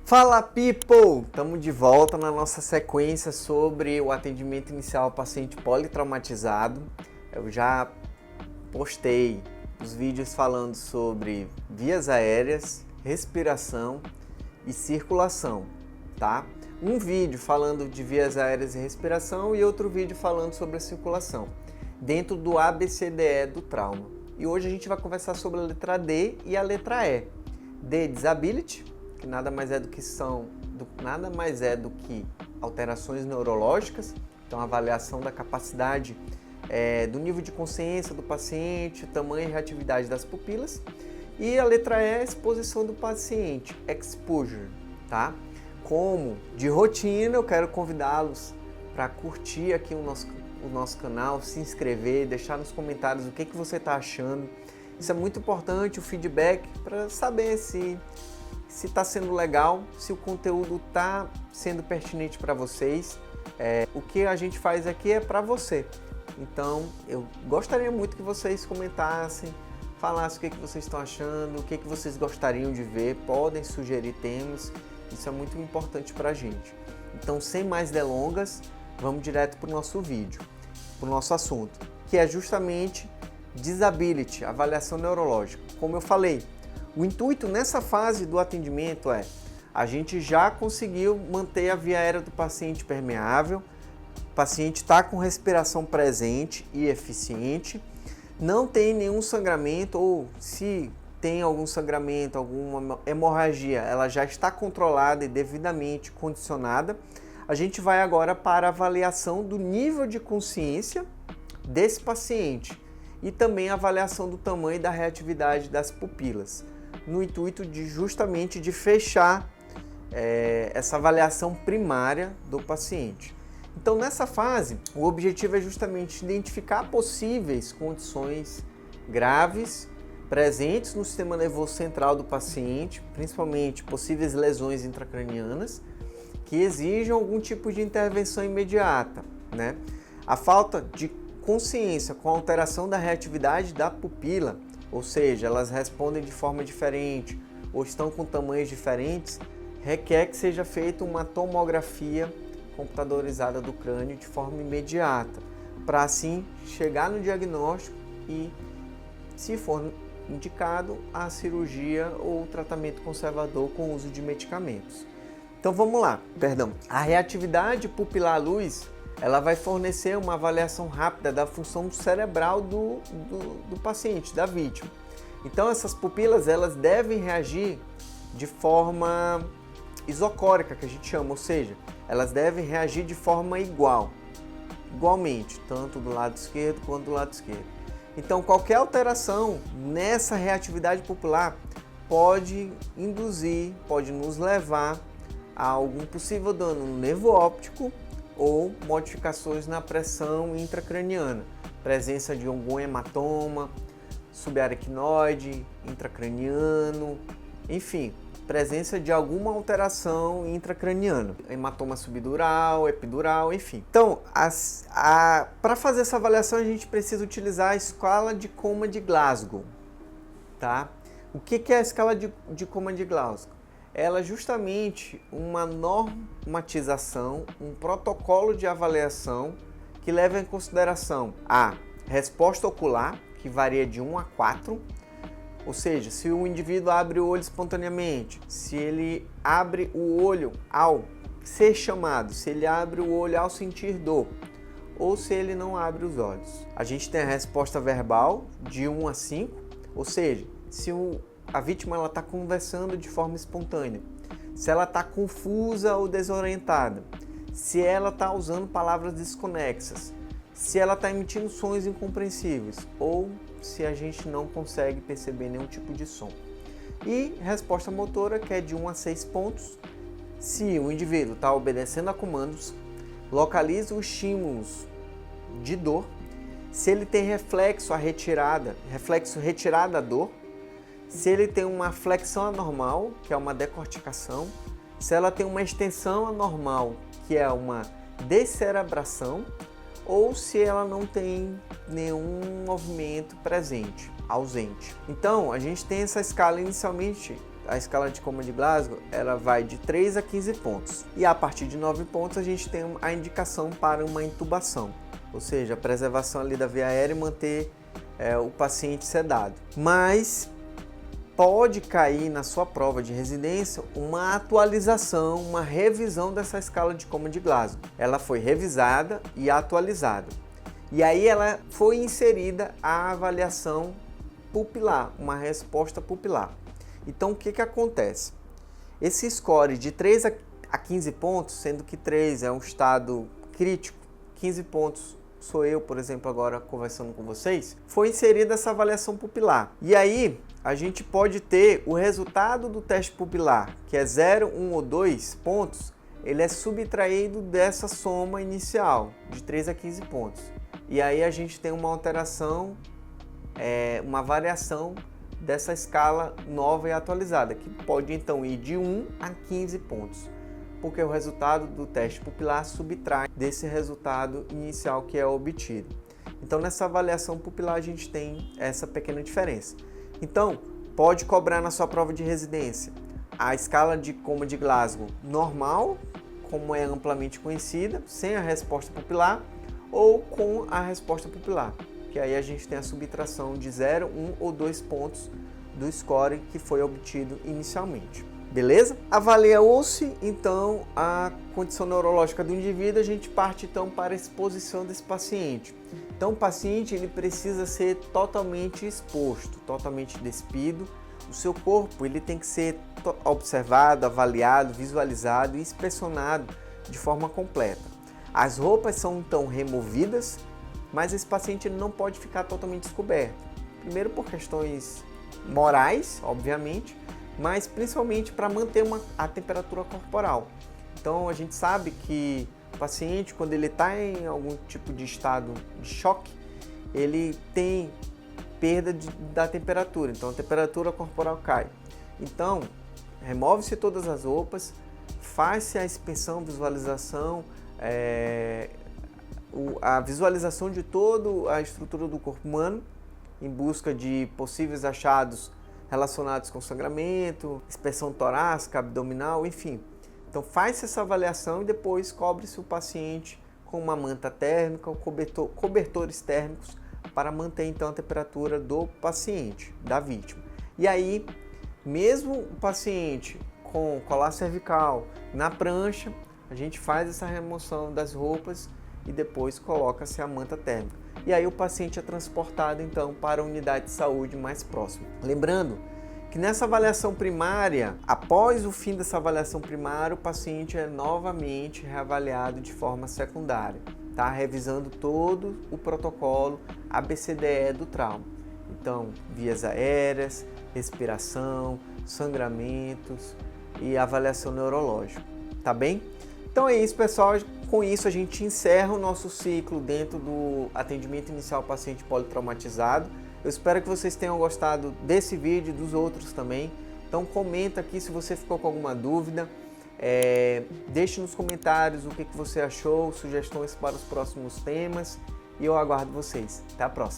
Fala people! Estamos de volta na nossa sequência sobre o atendimento inicial ao paciente politraumatizado. Eu já postei os vídeos falando sobre vias aéreas, respiração e circulação, tá? Um vídeo falando de vias aéreas e respiração e outro vídeo falando sobre a circulação, dentro do ABCDE do trauma. E hoje a gente vai conversar sobre a letra D e a letra E. D, disability, que nada mais é do que alterações neurológicas, então avaliação da capacidade do nível de consciência do paciente, tamanho e reatividade das pupilas. E a letra E, exposição do paciente, exposure, tá? Como de rotina, eu quero convidá-los para curtir aqui o nosso canal, se inscrever, deixar nos comentários o que você está achando. Isso é muito importante, o feedback, para saber se está sendo legal, se o conteúdo está sendo pertinente para vocês. O que a gente faz aqui é para você. Então, eu gostaria muito que vocês comentassem, falassem o que vocês estão achando, o que vocês gostariam de ver, podem sugerir temas, isso é muito importante para a gente. Então, sem mais delongas, vamos direto para o nosso vídeo, para o nosso assunto, que é justamente disability, avaliação neurológica. Como eu falei, o intuito nessa fase do atendimento a gente já conseguiu manter a via aérea do paciente permeável, o paciente está com respiração presente e eficiente, não tem nenhum sangramento, ou se tem algum sangramento, alguma hemorragia, ela já está controlada e devidamente condicionada. A gente vai agora para a avaliação do nível de consciência desse paciente e também a avaliação do tamanho e da reatividade das pupilas, no intuito justamente de fechar essa avaliação primária do paciente. Então, nessa fase, o objetivo é justamente identificar possíveis condições graves presentes no sistema nervoso central do paciente, principalmente possíveis lesões intracranianas, que exijam algum tipo de intervenção imediata, né? A falta de consciência com a alteração da reatividade da pupila, ou seja, elas respondem de forma diferente ou estão com tamanhos diferentes, requer que seja feita uma tomografia computadorizada do crânio de forma imediata, para assim chegar no diagnóstico e, se for indicado, a cirurgia ou tratamento conservador com o uso de medicamentos. Então vamos lá, a reatividade pupilar à luz, ela vai fornecer uma avaliação rápida da função cerebral do paciente, da vítima. Então essas pupilas, elas devem reagir de forma isocórica, que a gente chama, ou seja, elas devem reagir de forma igualmente, tanto do lado esquerdo quanto do lado esquerdo. Então qualquer alteração nessa reatividade pupilar pode nos levar a algum possível dano no nervo óptico ou modificações na pressão intracraniana, presença de algum hematoma subaracnoide, intracraniano, enfim, presença de alguma alteração intracraniana, hematoma subdural, epidural, enfim. Então, para fazer essa avaliação a gente precisa utilizar a escala de Coma de Glasgow, tá? O que é a escala de Coma de Glasgow? Ela é justamente uma normatização, um protocolo de avaliação que leva em consideração a resposta ocular, que varia de 1 a 4, ou seja, se o indivíduo abre o olho espontaneamente, se ele abre o olho ao ser chamado, se ele abre o olho ao sentir dor, ou se ele não abre os olhos. A gente tem a resposta verbal de 1 a 5, ou seja, se a vítima está conversando de forma espontânea, se ela está confusa ou desorientada, se ela está usando palavras desconexas, se ela está emitindo sons incompreensíveis ou se a gente não consegue perceber nenhum tipo de som. E resposta motora, que é de 1 a 6 pontos, se o indivíduo está obedecendo a comandos, localiza os estímulos de dor, se ele tem reflexo retirada da dor, se ele tem uma flexão anormal, que é uma decorticação, se ela tem uma extensão anormal, que é uma descerebração, ou se ela não tem nenhum movimento presente, ausente. Então, a gente tem essa escala inicialmente a escala de coma de Glasgow, ela vai de 3 a 15 pontos. E a partir de 9 pontos a gente tem a indicação para uma intubação, ou seja, a preservação ali da via aérea e manter o paciente sedado. Mas pode cair na sua prova de residência uma atualização, uma revisão dessa escala de coma de Glasgow. Ela foi revisada e atualizada. E aí ela foi inserida a avaliação pupilar, uma resposta pupilar. Então o que acontece? Esse score de 3 a 15 pontos, sendo que 3 é um estado crítico, 15 pontos sou eu, por exemplo, agora conversando com vocês, foi inserida essa avaliação pupilar. E aí a gente pode ter o resultado do teste pupilar, que é 0, 1 ou 2 pontos, ele é subtraído dessa soma inicial, de 3 a 15 pontos. E aí a gente tem uma alteração, uma variação dessa escala nova e atualizada, que pode então ir de 1 a 15 pontos, porque o resultado do teste pupilar subtrai desse resultado inicial que é obtido. Então nessa avaliação pupilar a gente tem essa pequena diferença. Então pode cobrar na sua prova de residência a escala de coma de Glasgow normal, como é amplamente conhecida, sem a resposta pupilar, ou com a resposta pupilar, que aí a gente tem a subtração de 0, 1 ou 2 pontos do score que foi obtido inicialmente. Beleza? Avaliou-se então a condição neurológica do indivíduo, a gente parte então para a exposição desse paciente. Então o paciente ele precisa ser totalmente exposto, totalmente despido. O seu corpo ele tem que ser observado, avaliado, visualizado e inspecionado de forma completa. As roupas são então removidas, mas esse paciente ele não pode ficar totalmente descoberto. Primeiro por questões morais, obviamente, mas principalmente para manter a temperatura corporal. Então a gente sabe que o paciente, quando ele está em algum tipo de estado de choque, ele tem perda da temperatura, então a temperatura corporal cai. Então remove-se todas as roupas, faz-se a inspeção, visualização, a visualização de toda a estrutura do corpo humano em busca de possíveis achados relacionados com sangramento, inspeção torácica, abdominal, enfim. Então faz-se essa avaliação e depois cobre-se o paciente com uma manta térmica ou cobertores térmicos para manter então a temperatura do paciente, da vítima. E aí, mesmo o paciente com colar cervical na prancha, a gente faz essa remoção das roupas e depois coloca-se a manta térmica. E aí o paciente é transportado então para a unidade de saúde mais próxima. Lembrando que nessa avaliação primária, após o fim dessa avaliação primária, o paciente é novamente reavaliado de forma secundária, tá? Revisando todo o protocolo ABCDE do trauma. Então, vias aéreas, respiração, sangramentos e avaliação neurológica, tá bem? Então é isso, pessoal. Com isso a gente encerra o nosso ciclo dentro do atendimento inicial ao paciente politraumatizado. Eu espero que vocês tenham gostado desse vídeo e dos outros também. Então comenta aqui se você ficou com alguma dúvida. Deixe nos comentários o que você achou, sugestões para os próximos temas. E eu aguardo vocês. Até a próxima.